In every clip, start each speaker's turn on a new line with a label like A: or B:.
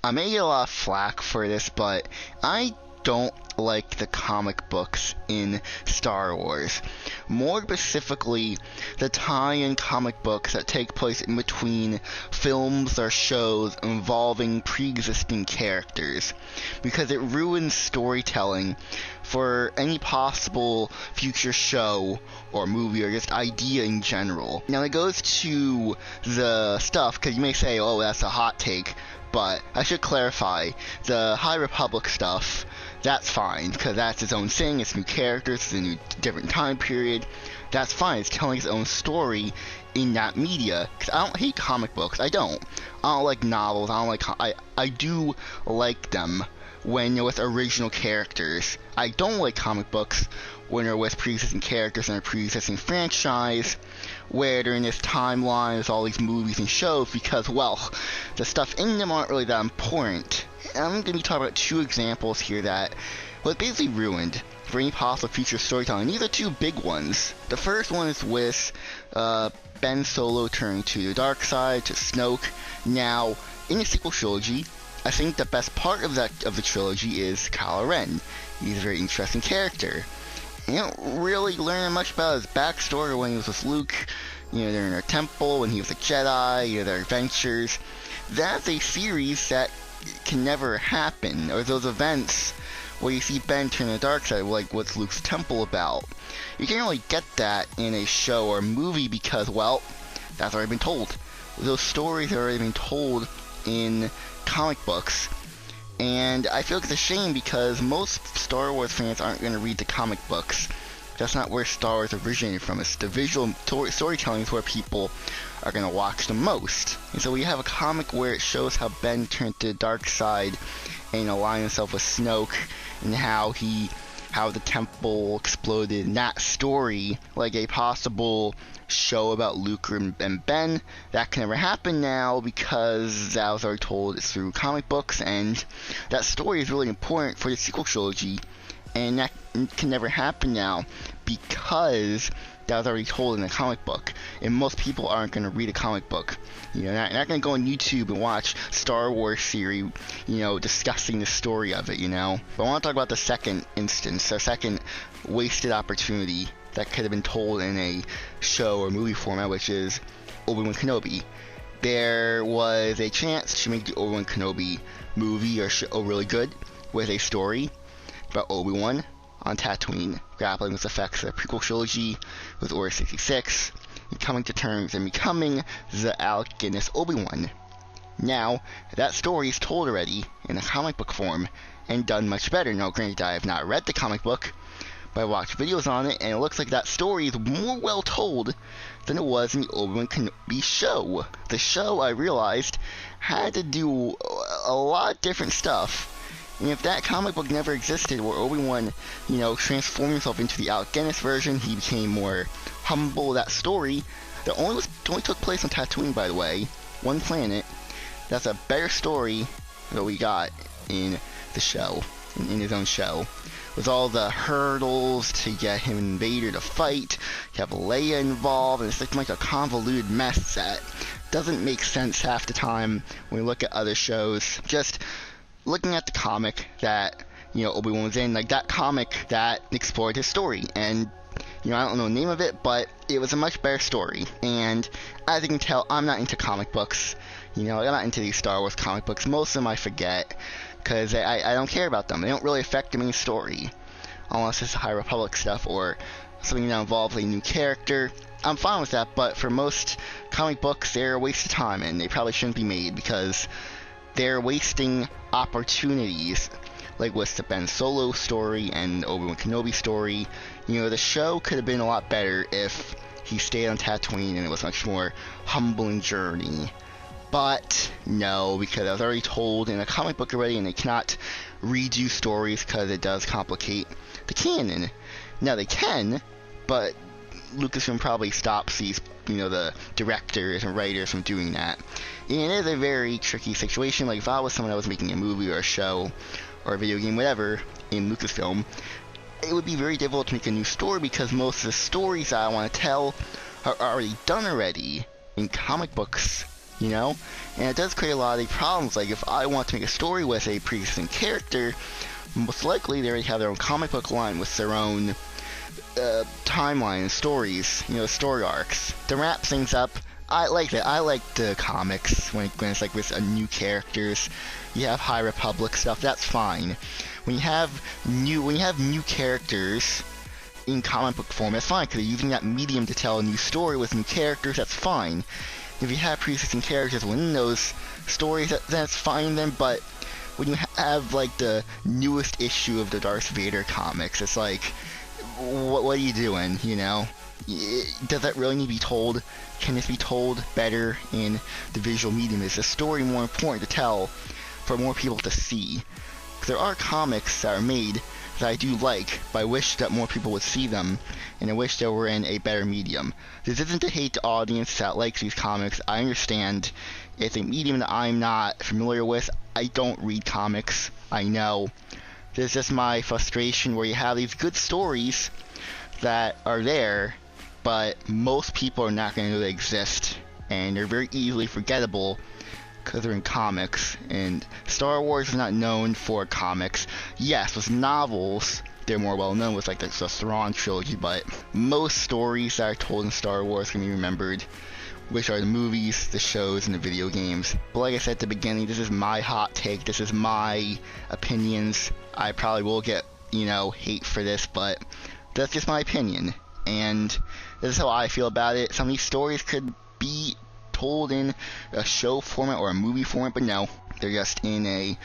A: I may get a lot of flack for this, but I don't like the comic books in Star Wars. More specifically, the tie-in comic books that take place in between films or shows involving pre-existing characters, because it ruins storytelling for any possible future show or movie or just idea in general. Now, it goes to the stuff, because you may say, oh, that's a hot take, but I should clarify, the High Republic stuff, that's fine, because that's its own thing, it's new characters, it's a new different time period, that's fine, it's telling its own story in that media, because I don't hate comic books, I don't like novels, I do like them when they're with original characters. I don't like comic books when they're with pre-existing characters in a pre-existing franchise, where they're in this timeline with all these movies and shows, because, well, the stuff in them aren't really that important. And I'm going to be talking about two examples here that was basically ruined for any possible future storytelling. These are two big ones. The first one is with Ben Solo turning to the dark side, to Snoke. Now, in the sequel trilogy, I think the best part of the trilogy is Kylo Ren. He's a very interesting character. You don't really learn much about his backstory when he was with Luke, they're in their temple, when he was a Jedi, their adventures. That's a series that can never happen, or those events where you see Ben turn to the dark side, like what's Luke's temple about. You can't really get that in a show or movie because, well, that's already been told. Those stories have already been told in comic books. And I feel like it's a shame because most Star Wars fans aren't going to read the comic books. That's not where Star Wars originated from. It's the visual storytelling is where people are going to watch the most. And so we have a comic where it shows how Ben turned to the dark side and aligned himself with Snoke, and how the temple exploded in that story, like a possible show about Luke and Ben. That can never happen now because that was already told through comic books, and that story is really important for the sequel trilogy, and that can never happen now because that was already told in the comic book, and most people aren't going to read a comic book. They're not going to go on YouTube and watch Star Wars series, discussing the story of it, But I want to talk about the second instance, the second wasted opportunity that could have been told in a show or movie format, which is Obi-Wan Kenobi. There was a chance to make the Obi-Wan Kenobi movie or show really good, with a story about Obi-Wan on Tatooine, grappling with the effects of the prequel trilogy with Order 66, and coming to terms and becoming the Alec Guinness Obi-Wan. Now, that story is told already in a comic book form, and done much better. Now, granted, I have not read the comic book, but I watched videos on it, and it looks like that story is more well told than it was in the Obi-Wan Kenobi show. The show, I realized, had to do a lot of different stuff. And if that comic book never existed, where Obi-Wan, transformed himself into the Alec Guinness version, he became more humble. That story, that only took place on Tatooine, by the way, one planet. That's a better story that we got in the show, in his own show. With all the hurdles to get him and Vader to fight, you have Leia involved, and it's like a convoluted mess that doesn't make sense half the time when we look at other shows. Just looking at the comic that, Obi-Wan was in, like that comic that explored his story, and, I don't know the name of it, but it was a much better story. And as you can tell, I'm not into comic books. I'm not into these Star Wars comic books. Most of them I forget, because I don't care about them. They don't really affect the main story, unless it's High Republic stuff or something that involves a new character. I'm fine with that, but for most comic books, they're a waste of time, and they probably shouldn't be made, because they're wasting opportunities, like with the Ben Solo story and Obi-Wan Kenobi story. The show could have been a lot better if he stayed on Tatooine and it was a much more humbling journey. But no, because I was already told in a comic book already, and they cannot redo stories because it does complicate the canon. Now they can, but Lucasfilm probably stops these, the directors and writers from doing that. And it is a very tricky situation. Like if I was someone that was making a movie or a show or a video game, whatever, in Lucasfilm, it would be very difficult to make a new story because most of the stories that I want to tell are already done already in comic books, you know? And it does create a lot of problems. Like, if I want to make a story with a pre-existing character, most likely they already have their own comic book line with their own timeline and stories, you know, story arcs. To wrap things up, I like that. I like the comics when it's like with new characters. You have High Republic stuff. That's fine. When you have new characters in comic book form, that's fine because they're using that medium to tell a new story with new characters. That's fine. If you have pre-existing characters within those stories, that's fine then. But when you have like the newest issue of the Darth Vader comics, it's like, what are you doing? You know? Does that really need to be told? Can this be told better in the visual medium? Is the story more important to tell for more people to see? Because there are comics that are made that I do like, but I wish that more people would see them, and I wish they were in a better medium. This isn't to hate the audience that likes these comics. I understand it's a medium that I'm not familiar with. I don't read comics. I know. This is just my frustration where you have these good stories that are there, but most people are not going to know they exist, and they're very easily forgettable because they're in comics. And Star Wars is not known for comics. Yes, with novels, they're more well known with like the Thrawn trilogy, but most stories that are told in Star Wars can be remembered, which are the movies, the shows, and the video games. But like I said at the beginning, this is my hot take. This is my opinions. I probably will get, you know, hate for this, but that's just my opinion. And this is how I feel about it. Some of these stories could be told in a show format or a movie format, but no, they're just in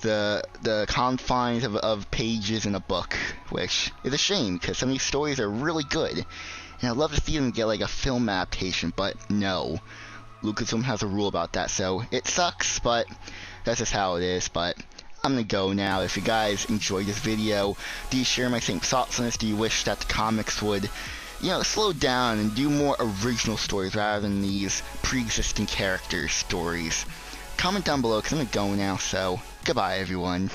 A: the confines of pages in a book, which is a shame because some of these stories are really good, and I'd love to see them get like a film adaptation, but no, Lucasfilm has a rule about that, so it sucks, but that's just how it is. But I'm gonna go now. If you guys enjoyed this video, do you share my same thoughts on this? Do you wish that the comics would, you know, slow down and do more original stories rather than these pre-existing character stories? Comment down below because I'm gonna go now, so goodbye everyone.